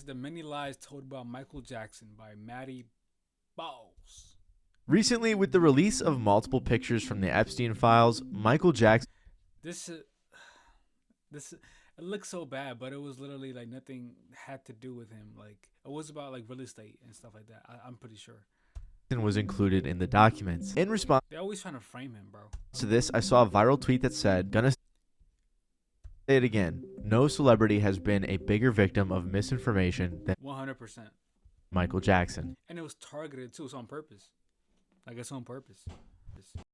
The Many Lies Told About Michael Jackson by Maddie Bowles. Recently, with the release of multiple pictures from the Epstein files, Michael Jackson This this it looks so bad, but it was literally like nothing had to do with him. Like it was about like real estate and stuff like that. I'm pretty sure. was included in the documents. In response They're always trying to frame him, bro. to this, I saw a viral tweet that said, "Gonna say it again, no celebrity has been a bigger victim of misinformation than 100%. Michael Jackson." And it was targeted too. It's on purpose. Like it's on purpose.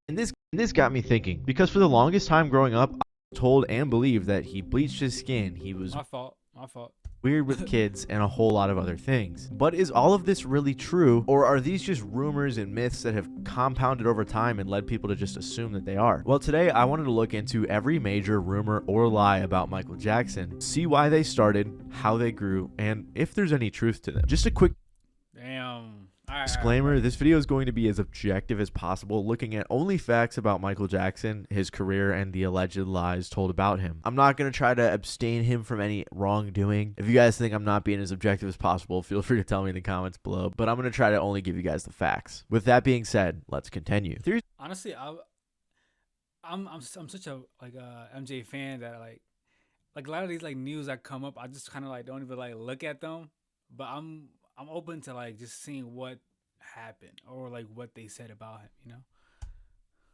And this got me thinking, because for the longest time growing up, I was told and believed that he bleached his skin, he was My fault. My fault. weird with kids, and a whole lot of other things. But is all of this really true, or are these just rumors and myths that have compounded over time and led people to just assume that they are? Well, today I wanted to look into every major rumor or lie about Michael Jackson, see why they started, how they grew, and if there's any truth to them. Just a quick Damn. All right. disclaimer, this video is going to be as objective as possible, looking at only facts about Michael Jackson, his career, and the alleged lies told about him. I'm not going to try to abstain him from any wrongdoing. If you guys think I'm not being as objective as possible, feel free to tell me in the comments below, but I'm going to try to only give you guys the facts. With that being said, let's continue. Honestly, I'm such a MJ fan that like a lot of these like news that come up, I just kind of like don't even like look at them. But I'm open to like just seeing what happened or like what they said about him. You know.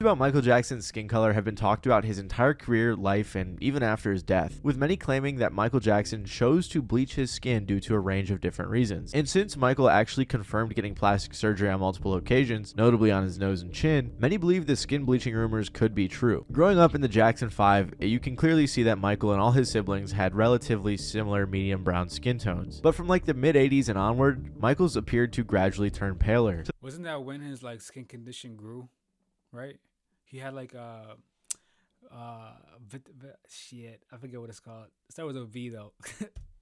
About Michael Jackson's skin color have been talked about his entire career, life, and even after his death, with many claiming that Michael Jackson chose to bleach his skin due to a range of different reasons. And since Michael actually confirmed getting plastic surgery on multiple occasions, notably on his nose and chin, many believe the skin bleaching rumors could be true. Growing up in the Jackson 5, you can clearly see that Michael and all his siblings had relatively similar medium brown skin tones. But from like the mid 80s and onward, Michael's appeared to gradually turn paler. Wasn't that when his like skin condition grew, right? He had like shit, I forget what it's called. It started with a V though.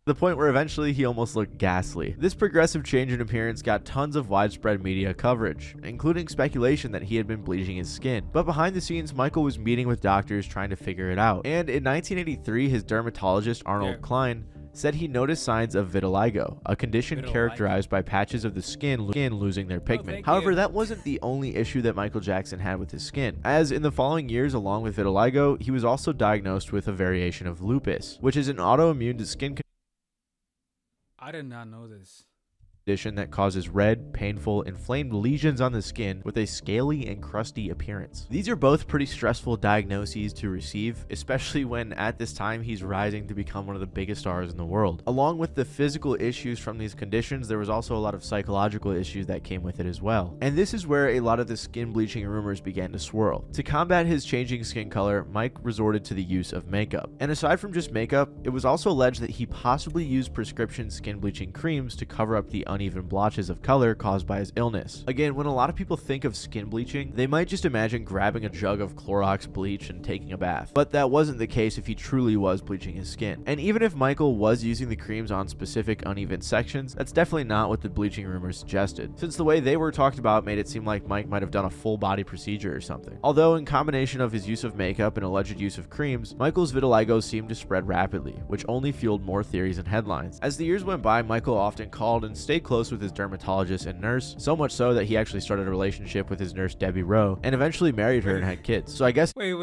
The point where eventually he almost looked ghastly. This progressive change in appearance got tons of widespread media coverage, including speculation that he had been bleaching his skin. But behind the scenes, Michael was meeting with doctors trying to figure it out. And in 1983, his dermatologist Arnold Klein said he noticed signs of vitiligo, a condition characterized by patches of the skin losing their pigment. However, that wasn't the only issue that Michael Jackson had with his skin, as in the following years, along with vitiligo, he was also diagnosed with a variation of lupus, which is an autoimmune skin I did not know this. condition that causes red, painful, inflamed lesions on the skin with a scaly and crusty appearance. These are both pretty stressful diagnoses to receive, especially when at this time he's rising to become one of the biggest stars in the world. Along with the physical issues from these conditions, there was also a lot of psychological issues that came with it as well. And this is where a lot of the skin bleaching rumors began to swirl. To combat his changing skin color, Mike resorted to the use of makeup. And aside from just makeup, it was also alleged that he possibly used prescription skin bleaching creams to cover up the uneven blotches of color caused by his illness. Again, when a lot of people think of skin bleaching, they might just imagine grabbing a jug of Clorox bleach and taking a bath. But that wasn't the case if he truly was bleaching his skin. And even if Michael was using the creams on specific uneven sections, that's definitely not what the bleaching rumors suggested, since the way they were talked about made it seem like Mike might have done a full body procedure or something. Although in combination of his use of makeup and alleged use of creams, Michael's vitiligo seemed to spread rapidly, which only fueled more theories and headlines. As the years went by, Michael often called and stayed close with his dermatologist and nurse, so much so that he actually started a relationship with his nurse Debbie Rowe and eventually married her and had kids. So I guess Wait.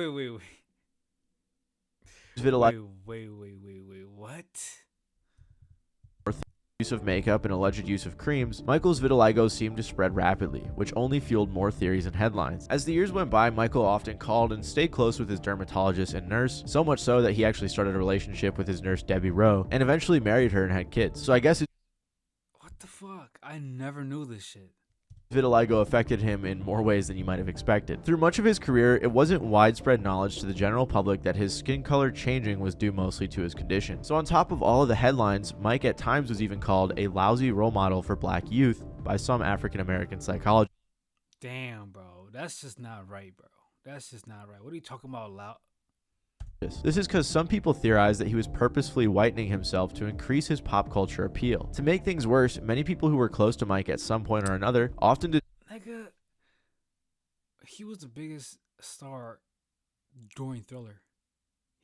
vitiligo What? use of makeup and alleged use of creams, Michael's vitiligo seemed to spread rapidly, which only fueled more theories and headlines. As the years went by, Michael often called and stayed close with his dermatologist and nurse, so much so that he actually started a relationship with his nurse Debbie Rowe and eventually married her and had kids. So I guess What the fuck? I never knew this shit. vitiligo affected him in more ways than you might have expected. Through much of his career, it wasn't widespread knowledge to the general public that his skin color changing was due mostly to his condition. So on top of all of the headlines, Mike at times was even called a lousy role model for black youth by some African American psychologists. Damn, bro. That's just not right, bro. That's just not right. What are you talking about, loud? This is because some people theorize that he was purposefully whitening himself to increase his pop culture appeal. To make things worse, many people who were close to Mike at some point or another often did. Nigga, he was the biggest star during Thriller.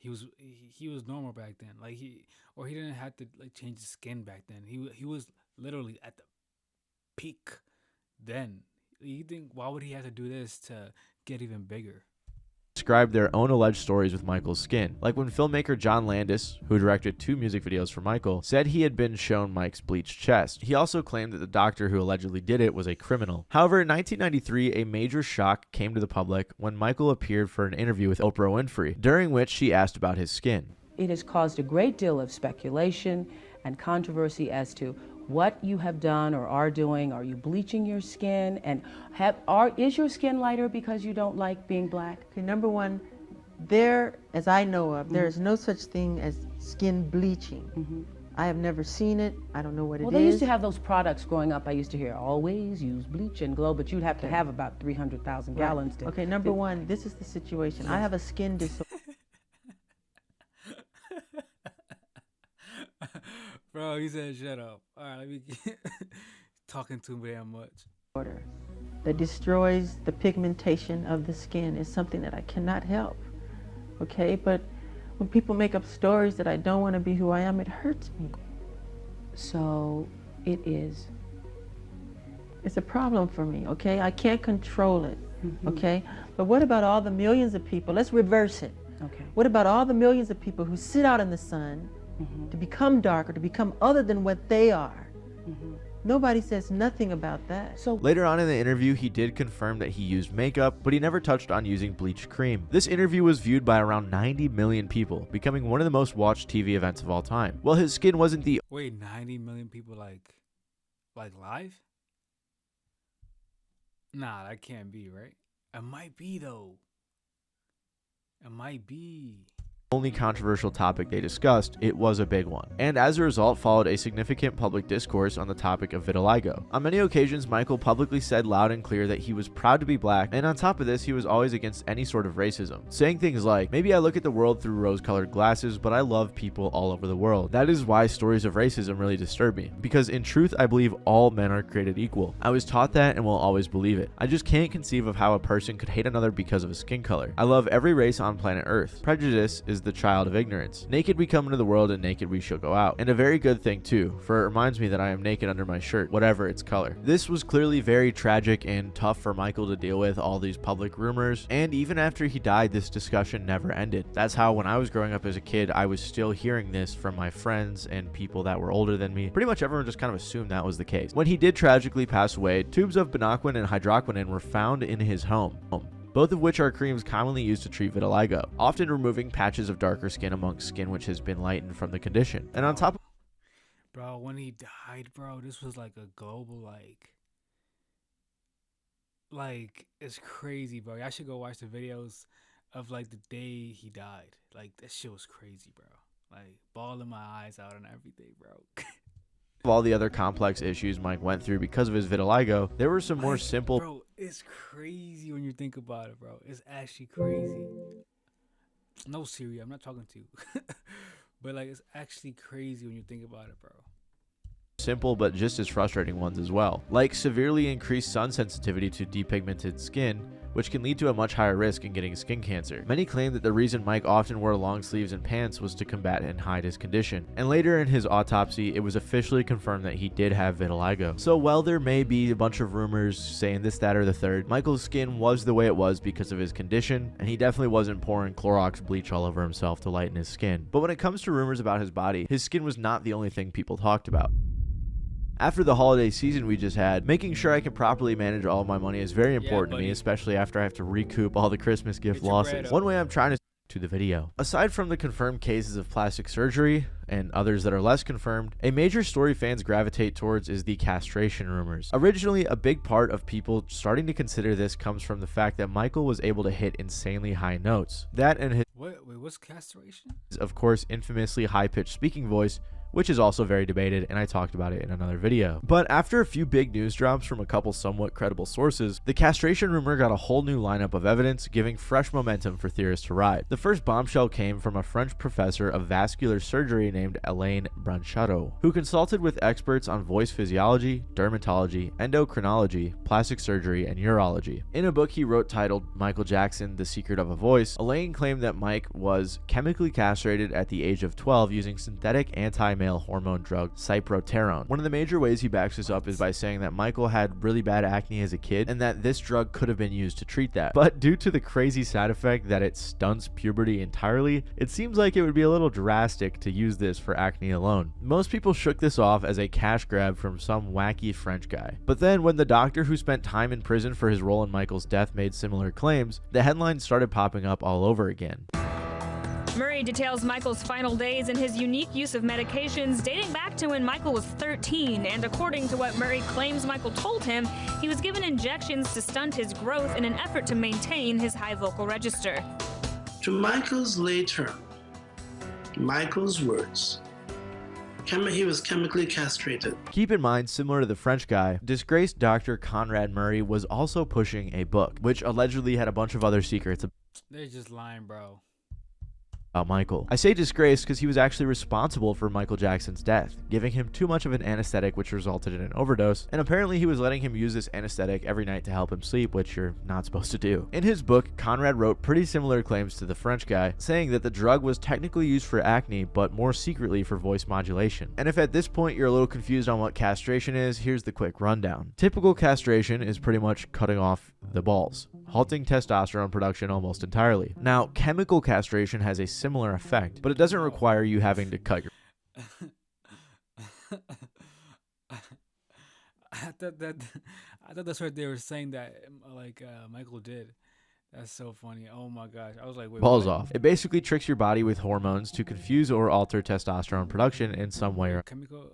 he was normal back then. Like he didn't have to like change his skin back then. He was literally at the peak then. You think why would he have to do this to get even bigger? Described their own alleged stories with Michael's skin, like when filmmaker John Landis, who directed 2 music videos for Michael, said he had been shown Mike's bleached chest. He also claimed that the doctor who allegedly did it was a criminal. However, in 1993, a major shock came to the public when Michael appeared for an interview with Oprah Winfrey, during which she asked about his skin. It has caused a great deal of speculation and controversy as to what you have done or are doing. Are you bleaching your skin? And is your skin lighter because you don't like being black? Okay, number one, as I know of, there is no such thing as skin bleaching. I have never seen it. I don't know what it is. Well, they used to have those products growing up. I used to hear, always use bleach and glow, but you'd have to have about 300,000 gallons. Okay, number one, this is the situation. I have a skin disorder. Bro, he said shut up. All right, let me talking too damn much. That destroys the pigmentation of the skin is something that I cannot help. Okay, but when people make up stories that I don't want to be who I am, it hurts me. So it is. It's a problem for me, okay? I can't control it, okay? But what about all the millions of people? Let's reverse it. Okay. What about all the millions of people who sit out in the sun to become darker, to become other than what they are? Nobody says nothing about that. So Later on in the interview, he did confirm that he used makeup, but he never touched on using bleach cream. This interview was viewed by around 90 million people, becoming one of the most watched TV events of all time. While his skin wasn't the Wait, 90 million people like live? Nah, that can't be, right? It might be though. It might be. only controversial topic they discussed, it was a big one, and as a result followed a significant public discourse on the topic of vitiligo. On many occasions, Michael publicly said loud and clear that he was proud to be black, and on top of this, he was always against any sort of racism, saying things like, "Maybe I look at the world through rose-colored glasses, but I love people all over the world. That is why stories of racism really disturb me, because in truth, I believe all men are created equal. I was taught that and will always believe it. I just can't conceive of how a person could hate another because of a skin color. I love every race on planet Earth. Prejudice is the child of ignorance. Naked we come into the world and naked we shall go out." And a very good thing too, for it reminds me that I am naked under my shirt, whatever its color. This was clearly very tragic and tough for Michael to deal with, all these public rumors, and even after he died, this discussion never ended. That's how when I was growing up as a kid, I was still hearing this from my friends and people that were older than me. Pretty much everyone just kind of assumed that was the case. When he did tragically pass away, tubes of Binoquin and hydroquinone were found in his home, both of which are creams commonly used to treat vitiligo, often removing patches of darker skin amongst skin which has been lightened from the condition. And on top of Bro, when he died, bro, this was like a global like it's crazy, bro. Y'all should go watch the videos of like the day he died. Like that shit was crazy, bro. Like bawling my eyes out and everything, bro. all the other complex issues Mike went through because of his vitiligo, there were some more simple. Bro, it's crazy when you think about it, bro. It's actually crazy. No, Siri, I'm not talking to you. But like, it's actually crazy when you think about it, bro. Simple but just as frustrating ones as well, like severely increased sun sensitivity to depigmented skin, which can lead to a much higher risk in getting skin cancer. Many claim that the reason Mike often wore long sleeves and pants was to combat and hide his condition. And later in his autopsy, it was officially confirmed that he did have vitiligo. So while there may be a bunch of rumors saying this, that, or the third, Michael's skin was the way it was because of his condition, and he definitely wasn't pouring Clorox bleach all over himself to lighten his skin. But when it comes to rumors about his body, his skin was not the only thing people talked about. After the holiday season we just had, making sure I can properly manage all of my money is very important to me, especially after I have to recoup all the Christmas gift losses. One way I'm trying to the video. Aside from the confirmed cases of plastic surgery and others that are less confirmed, a major story fans gravitate towards is the castration rumors. Originally, a big part of people starting to consider this comes from the fact that Michael was able to hit insanely high notes. That and his what's castration? Of course, infamously high-pitched speaking voice which is also very debated, and I talked about it in another video. But after a few big news drops from a couple somewhat credible sources, the castration rumor got a whole new lineup of evidence, giving fresh momentum for theorists to ride. The first bombshell came from a French professor of vascular surgery named Alain Branchado, who consulted with experts on voice physiology, dermatology, endocrinology, plastic surgery, and urology. In a book he wrote titled Michael Jackson: The Secret of a Voice, Alain claimed that Mike was chemically castrated at the age of 12 using synthetic anti-male hormone drug cyproterone. One of the major ways he backs this up is by saying that Michael had really bad acne as a kid and that this drug could have been used to treat that. But due to the crazy side effect that it stunts puberty entirely, it seems like it would be a little drastic to use this for acne alone. Most people shook this off as a cash grab from some wacky French guy. But then when the doctor who spent time in prison for his role in Michael's death made similar claims, the headlines started popping up all over again. Murray details Michael's final days and his unique use of medications dating back to when Michael was 13, and according to what Murray claims Michael told him, he was given injections to stunt his growth in an effort to maintain his high vocal register. To Michael's later, Michael's words, he was chemically castrated. Keep in mind, similar to the French guy, disgraced Dr. Conrad Murray was also pushing a book, which allegedly had a bunch of other secrets They're just lying, bro. about Michael. I say disgraced because he was actually responsible for Michael Jackson's death, giving him too much of an anesthetic which resulted in an overdose, and apparently he was letting him use this anesthetic every night to help him sleep, which you're not supposed to do. In his book, Conrad wrote pretty similar claims to the French guy, saying that the drug was technically used for acne, but more secretly for voice modulation. And if at this point you're a little confused on what castration is, here's the quick rundown. Typical castration is pretty much cutting off the balls, halting testosterone production almost entirely. Now, chemical castration has a similar effect, but it doesn't require you having to cut your I thought that's what they were saying that Michael did. That's so funny. Oh my gosh. I was like, wait, balls what? off. It basically tricks your body with hormones to confuse or alter testosterone production in some way or Chemical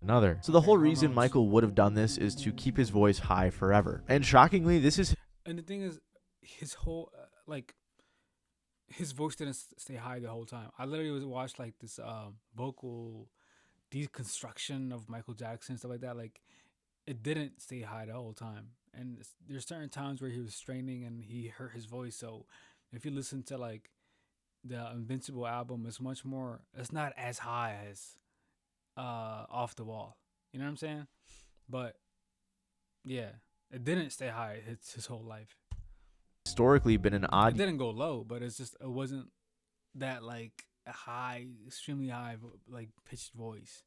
another. So the whole Okay, reason hormones. Michael would have done this is to keep his voice high forever. And shockingly, this is And the thing is, his whole his voice didn't stay high the whole time. I literally was watched like this vocal deconstruction of Michael Jackson, stuff like that. Like, it didn't stay high the whole time. And there's certain times where he was straining and he hurt his voice. So if you listen to like the Invincible album, it's much more. It's not as high as Off the Wall. You know what I'm saying? But yeah, it didn't stay high his whole life. historically been an It odd didn't go low, but it wasn't that like a high, extremely high like pitched voice.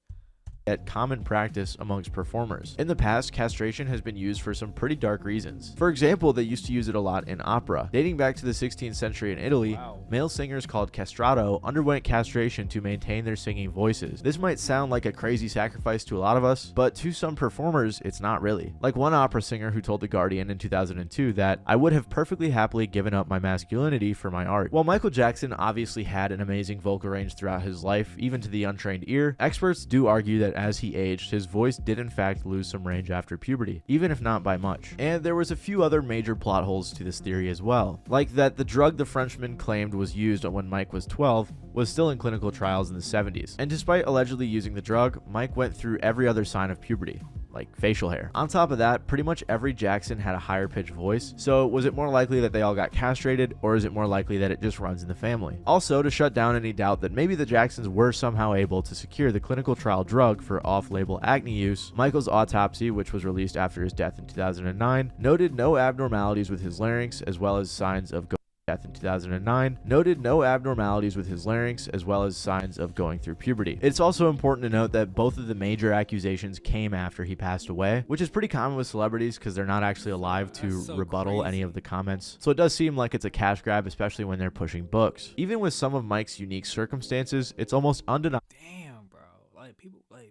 yet common practice amongst performers. In the past, castration has been used for some pretty dark reasons. For example, they used to use it a lot in opera. Dating back to the 16th century in Italy, Wow. male singers called castrato underwent castration to maintain their singing voices. This might sound like a crazy sacrifice to a lot of us, but to some performers, it's not really. Like one opera singer who told The Guardian in 2002 that, "I would have perfectly happily given up my masculinity for my art." While Michael Jackson obviously had an amazing vocal range throughout his life, even to the untrained ear, experts do argue that as he aged, his voice did in fact lose some range after puberty, even if not by much. And there was a few other major plot holes to this theory as well, like that the drug the Frenchman claimed was used when Mike was 12 was still in clinical trials in the 70s. And despite allegedly using the drug, Mike went through every other sign of puberty, like facial hair. On top of that, pretty much every Jackson had a higher pitched voice, so was it more likely that they all got castrated, or is it more likely that it just runs in the family? Also, to shut down any doubt that maybe the Jacksons were somehow able to secure the clinical trial drug for off-label acne use, Michael's autopsy, which was released after his death in 2009, noted no abnormalities with his larynx as well as signs of death in 2009, noted no abnormalities with his larynx as well as signs of going through puberty. It's also important to note that both of the major accusations came after he passed away, which is pretty common with celebrities because they're not actually alive to That's so rebuttal crazy. any of the comments. So it does seem like it's a cash grab, especially when they're pushing books. Even with some of Mike's unique circumstances, it's almost undeniable Damn, bro. Like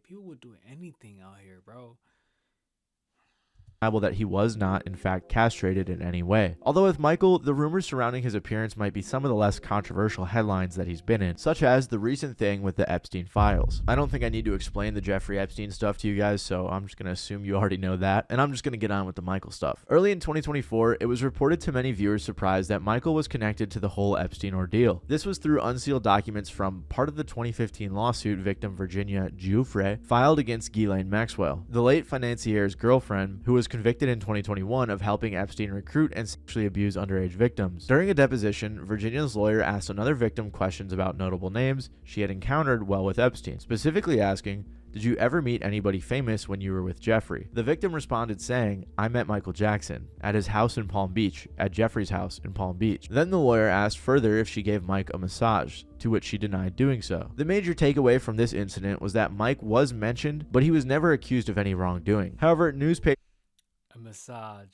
people would do anything out here, bro. that he was not, in fact, castrated in any way. Although with Michael, the rumors surrounding his appearance might be some of the less controversial headlines that he's been in, such as the recent thing with the Epstein files. I don't think I need to explain the Jeffrey Epstein stuff to you guys, so I'm just going to assume you already know that, and I'm just going to get on with the Michael stuff. Early in 2024, it was reported to many viewers' surprise that Michael was connected to the whole Epstein ordeal. This was through unsealed documents from part of the 2015 lawsuit victim Virginia Giuffre filed against Ghislaine Maxwell, the late financier's girlfriend, who was convicted in 2021 of helping Epstein recruit and sexually abuse underage victims. During a deposition, Virginia's lawyer asked another victim questions about notable names she had encountered while with Epstein, specifically asking, "Did you ever meet anybody famous when you were with Jeffrey?" The victim responded saying, "I met Michael Jackson at his house in Palm Beach, at Jeffrey's house in Palm Beach." Then the lawyer asked further if she gave Mike a massage, to which she denied doing so. The major takeaway from this incident was that Mike was mentioned, but he was never accused of any wrongdoing. However, newspapers A massage.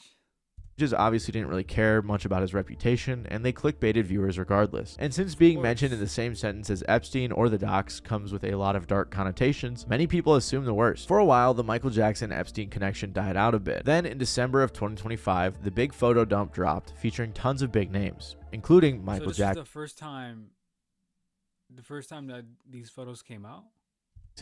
obviously didn't really care much about his reputation, and they clickbaited viewers regardless. And since being mentioned in the same sentence as Epstein or the docs comes with a lot of dark connotations, many people assume the worst. For a while, the Michael Jackson-Epstein connection died out a bit. Then, in December of 2025, the big photo dump dropped, featuring tons of big names, including Michael Jackson. So this is the first time that these photos came out?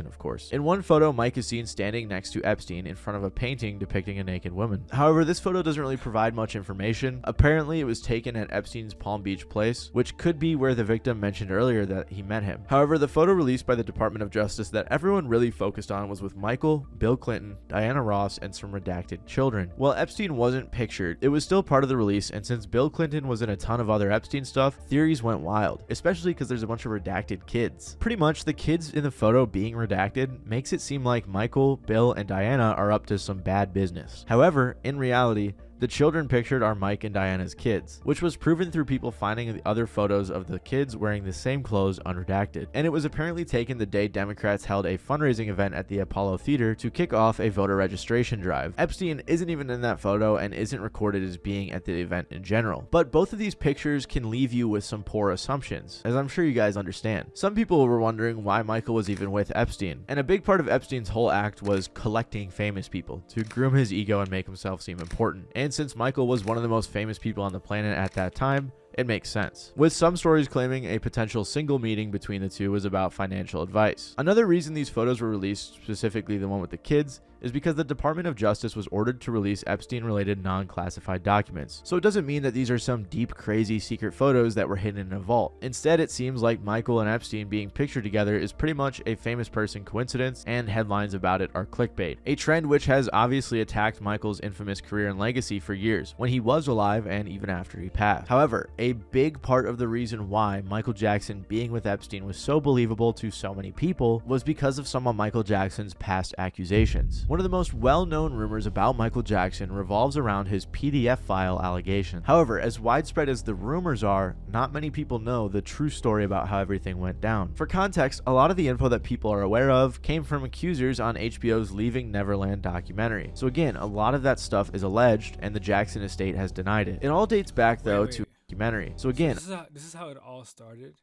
Of course. In one photo, Mike is seen standing next to Epstein in front of a painting depicting a naked woman. However, this photo doesn't really provide much information. Apparently, it was taken at Epstein's Palm Beach place, which could be where the victim mentioned earlier that he met him. However, the photo released by the Department of Justice that everyone really focused on was with Michael, Bill Clinton, Diana Ross, and some redacted children. While Epstein wasn't pictured, it was still part of the release, and since Bill Clinton was in a ton of other Epstein stuff, theories went wild, especially because there's a bunch of redacted kids. Pretty much, the kids in the photo being redacted makes it seem like Michael, Bill, and Diana are up to some bad business. However, in reality, the children pictured are Mike and Diana's kids, which was proven through people finding the other photos of the kids wearing the same clothes unredacted. And it was apparently taken the day Democrats held a fundraising event at the Apollo Theater to kick off a voter registration drive. Epstein isn't even in that photo and isn't recorded as being at the event in general. But both of these pictures can leave you with some poor assumptions, as I'm sure you guys understand. Some people were wondering why Michael was even with Epstein, and a big part of Epstein's whole act was collecting famous people to groom his ego and make himself seem important. And since Michael was one of the most famous people on the planet at that time, it makes sense, with some stories claiming a potential single meeting between the two was about financial advice. Another reason these photos were released, specifically the one with the kids, is because the Department of Justice was ordered to release Epstein-related non-classified documents. So it doesn't mean that these are some deep, crazy secret photos that were hidden in a vault. Instead, it seems like Michael and Epstein being pictured together is pretty much a famous person coincidence, and headlines about it are clickbait. A trend which has obviously attacked Michael's infamous career and legacy for years, when he was alive and even after he passed. However, a big part of the reason why Michael Jackson being with Epstein was so believable to so many people was because of some of Michael Jackson's past accusations. One of the most well-known rumors about Michael Jackson revolves around his PDF file allegation. However, as widespread as the rumors are, not many people know the true story about how everything went down. For context, a lot of the info that people are aware of came from accusers on HBO's Leaving Neverland documentary. So again, a lot of that stuff is alleged, and the Jackson estate has denied it. It all dates back though to documentary. So again, this is how it all started.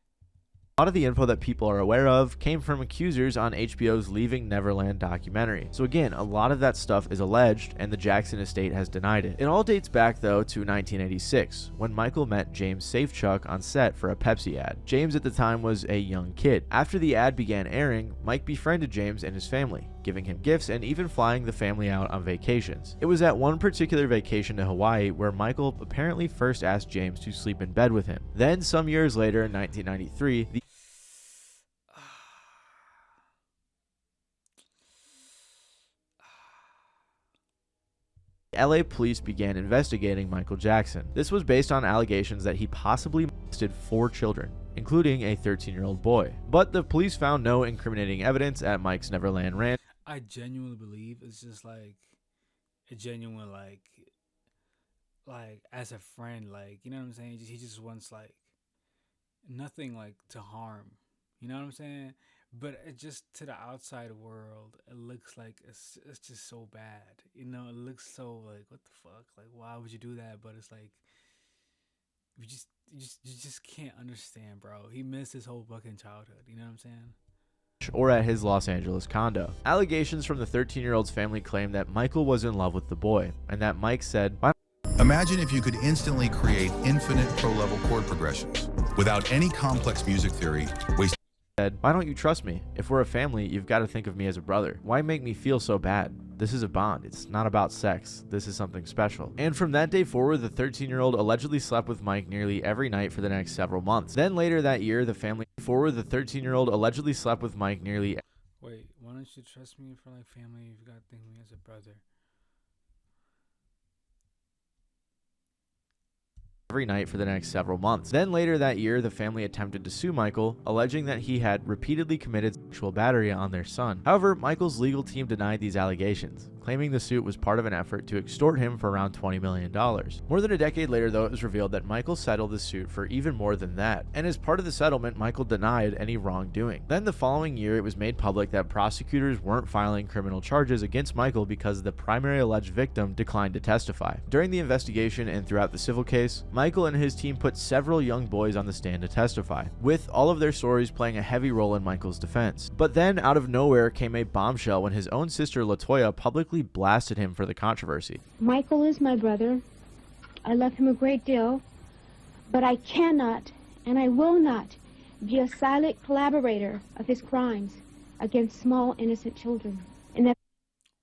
A lot of the info that people are aware of came from accusers on HBO's Leaving Neverland documentary. So again, a lot of that stuff is alleged, and the Jackson estate has denied it. It all dates back though to 1986, when Michael met James Safechuck on set for a Pepsi ad. James at the time was a young kid. After the ad began airing, Mike befriended James and his family, giving him gifts and even flying the family out on vacations. It was at one particular vacation to Hawaii where Michael apparently first asked James to sleep in bed with him. Then some years later in 1993, the LA police began investigating Michael Jackson. This was based on allegations that he possibly molested 4 children, including a 13-year-old boy. But the police found no incriminating evidence at Mike's Neverland Ranch. I genuinely believe it's just like a genuine like as a friend, like, you know what I'm saying? He just wants like nothing like to harm. You know what I'm saying? But it just to the outside world, it looks like it's just so bad. You know, it looks so like, what the fuck? Like, why would you do that? But it's like, you just can't understand, bro. He missed his whole fucking childhood. You know what I'm saying? or at his Los Angeles condo. Allegations from the 13-year-old's family claim that Michael was in love with the boy, and that Mike said, Imagine if you could instantly create infinite pro-level chord progressions without any complex music theory, said, "Why don't you trust me? If we're a family, you've got to think of me as a brother. Why make me feel so bad? This is a bond. It's not about sex. This is something special." And from that day forward, the 13-year-old allegedly slept with Mike nearly every night for the next several months. Then later that year, the 13-year-old allegedly slept with Mike nearly. Wait, why don't you trust me for like family? You've got to think of me as a brother. Every night for the next several months. Then later that year, the family attempted to sue Michael, alleging that he had repeatedly committed sexual battery on their son. However, Michael's legal team denied these allegations, claiming the suit was part of an effort to extort him for around $20 million. More than a decade later, though, it was revealed that Michael settled the suit for even more than that, and as part of the settlement, Michael denied any wrongdoing. Then the following year, it was made public that prosecutors weren't filing criminal charges against Michael because the primary alleged victim declined to testify. During the investigation and throughout the civil case, Michael and his team put several young boys on the stand to testify, with all of their stories playing a heavy role in Michael's defense. But then, out of nowhere, came a bombshell when his own sister LaToya publicly blasted him for the controversy. Michael is my brother. I love him a great deal, but I cannot and I will not be a silent collaborator of his crimes against small innocent children. And that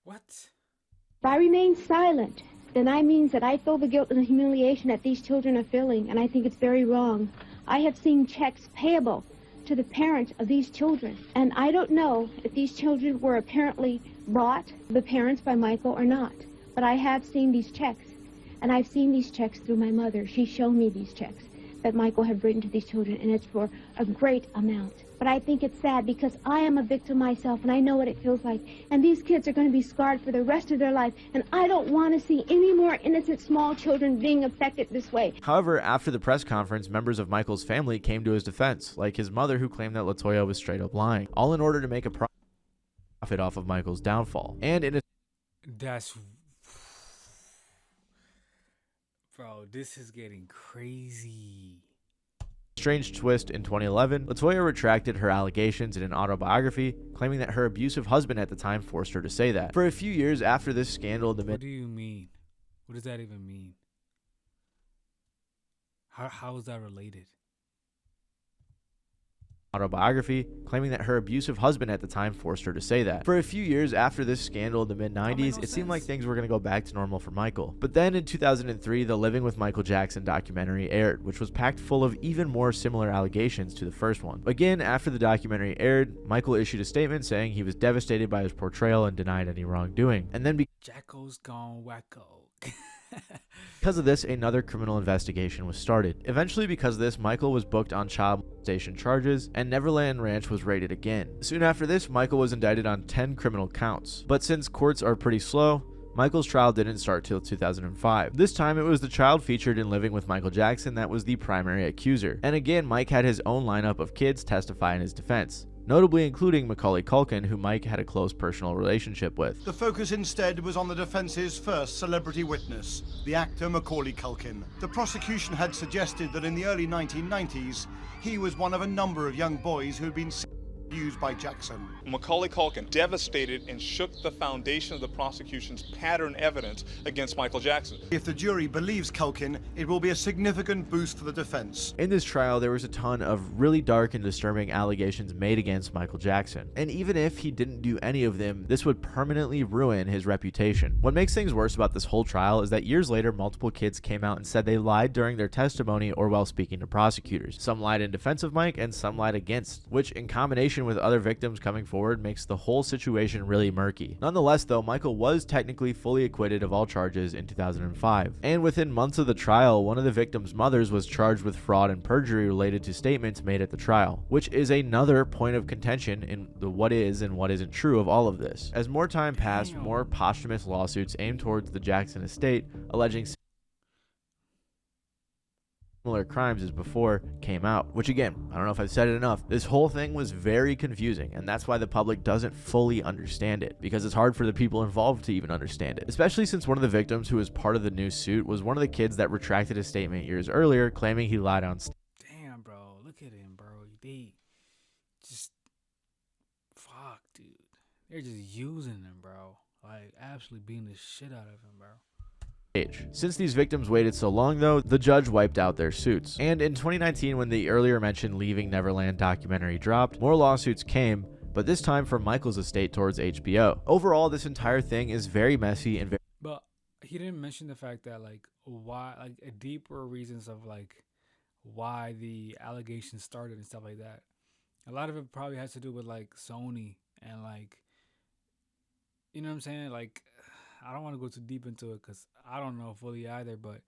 What? if I remain silent, then that means that I feel the guilt and the humiliation that these children are feeling, and I think it's very wrong. I have seen checks payable to the parents of these children, and I don't know if these children were apparently bought to the parents by Michael or not, but I have seen these checks, and I've seen these checks through my mother. She showed me these checks that Michael had written to these children, and it's for a great amount. But I think it's sad because I am a victim myself, and I know what it feels like. And these kids are going to be scarred for the rest of their life, and I don't want to see any more innocent small children being affected this way. However, after the press conference, members of Michael's family came to his defense, like his mother, who claimed that LaToya was straight up lying, all in order to make a profit off of Michael's downfall. And in a That's... Bro, this is getting crazy. strange twist, in 2011, LaToya retracted her allegations in an autobiography, claiming that her abusive husband at the time forced her to say that. For a few years after this scandal, What do you mean? What does that even mean? How is that related? autobiography, claiming that her abusive husband at the time forced her to say that. For a few years after this scandal in the mid-90s, it seemed like things were going to go back to normal for Michael. But then in 2003, the Living with Michael Jackson documentary aired, which was packed full of even more similar allegations to the first one. Again, after the documentary aired, Michael issued a statement saying he was devastated by his portrayal and denied any wrongdoing. And then Jacko's gone wacko. because of this, another criminal investigation was started. Eventually, because of this, Michael was booked on child molestation charges, and Neverland Ranch was raided again. Soon after this, Michael was indicted on 10 criminal counts. But since courts are pretty slow, Michael's trial didn't start till 2005. This time, it was the child featured in Living with Michael Jackson that was the primary accuser. And again, Mike had his own lineup of kids testify in his defense, notably including Macaulay Culkin, who Mike had a close personal relationship with. The focus instead was on the defense's first celebrity witness, the actor Macaulay Culkin. The prosecution had suggested that in the early 1990s, he was one of a number of young boys who had been abused by Jackson. Macaulay Culkin devastated and shook the foundation of the prosecution's pattern evidence against Michael Jackson. If the jury believes Culkin, it will be a significant boost for the defense. In this trial, there was a ton of really dark and disturbing allegations made against Michael Jackson. And even if he didn't do any of them, this would permanently ruin his reputation. What makes things worse about this whole trial is that years later, multiple kids came out and said they lied during their testimony or while speaking to prosecutors. Some lied in defense of Mike and some lied against, which in combination with other victims coming forward makes the whole situation really murky. Nonetheless, though, Michael was technically fully acquitted of all charges in 2005. And within months of the trial, one of the victims' mothers was charged with fraud and perjury related to statements made at the trial, which is another point of contention in the what is and what isn't true of all of this. As more time passed, more posthumous lawsuits aimed towards the Jackson estate, alleging similar crimes as before came out, which again, I don't know if I've said it enough, this whole thing was very confusing, and that's why the public doesn't fully understand it, because it's hard for the people involved to even understand it, especially since one of the victims who was part of the new suit was one of the kids that retracted his statement years earlier, claiming he lied on Damn, bro, look at him, bro. They just They're just using him, bro. Like, absolutely beating the shit out of him, bro. Since these victims waited so long, though, the judge wiped out their suits. And in 2019, when the earlier mentioned Leaving Neverland documentary dropped, more lawsuits came, but this time from Michael's estate towards HBO. Overall, this entire thing is very messy and very... But he didn't mention the fact that, like, why, like, a deeper reasons of, like, why the allegations started and stuff like that. A lot of it probably has to do with, like, Sony and, like, you know what I'm saying? Like, I don't want to go too deep into it because I don't know fully either. But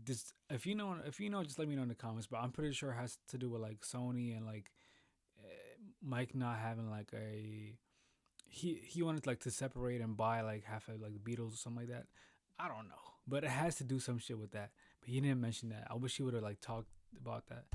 just if you know, just let me know in the comments. But I'm pretty sure it has to do with like Sony and like Mike not having like he wanted like to separate and buy like half of like the Beatles or something like that. I don't know, but it has to do some shit with that. But he didn't mention that. I wish he would have like talked about that.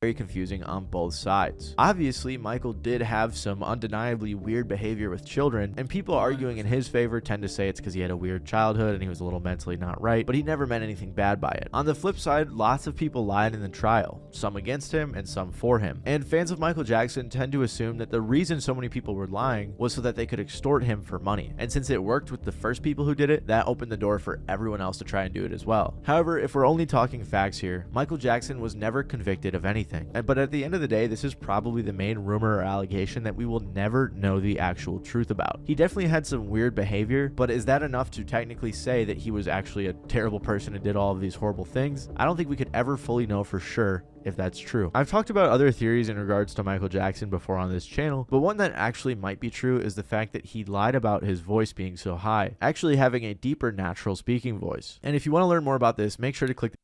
Very confusing on both sides. Obviously, Michael did have some undeniably weird behavior with children, and people arguing in his favor tend to say it's because he had a weird childhood and he was a little mentally not right, but he never meant anything bad by it. On the flip side, lots of people lied in the trial, some against him and some for him. And fans of Michael Jackson tend to assume that the reason so many people were lying was so that they could extort him for money. And since it worked with the first people who did it, that opened the door for everyone else to try and do it as well. However, if we're only talking facts here, Michael Jackson was never convicted of anything. But at the end of the day, this is probably the main rumor or allegation that we will never know the actual truth about. He definitely had some weird behavior, but is that enough to technically say that he was actually a terrible person and did all of these horrible things? I don't think we could ever fully know for sure if that's true. I've talked about other theories in regards to Michael Jackson before on this channel, but one that actually might be true is the fact that he lied about his voice being so high, actually having a deeper natural speaking voice. And if you want to learn more about this, make sure to click.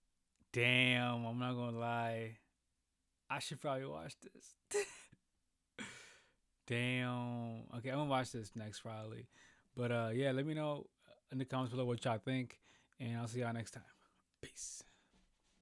Damn, I'm not gonna lie. I should probably watch this. Damn. Okay, I'm gonna watch this next probably. But yeah, let me know in the comments below what y'all think, and I'll see y'all next time.